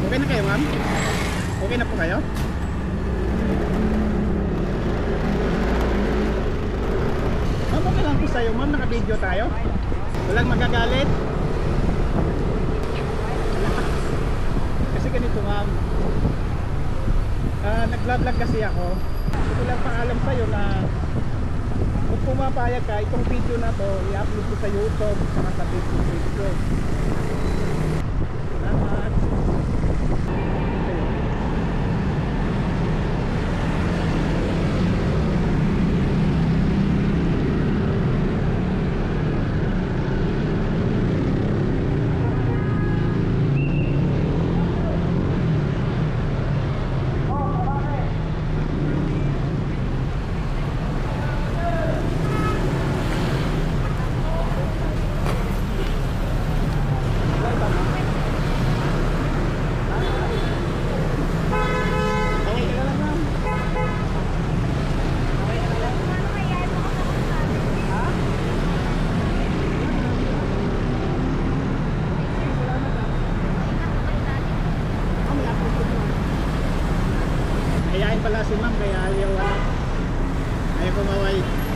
Okay na kayo, ma'am? Okay na po kayo? Ma'am, okay lang po sa'yo, ma'am. Naka-video tayo. Walang magagalit. Kasi ganito, ma'am. Nag-vlog kasi ako. Gusto lang paalam sa'yo na kung pumapayag ka, itong video na to i-upload ko sa YouTube saka sa Facebook. Salamat. Ayain pala si ma'am kaya ayaw kumaway.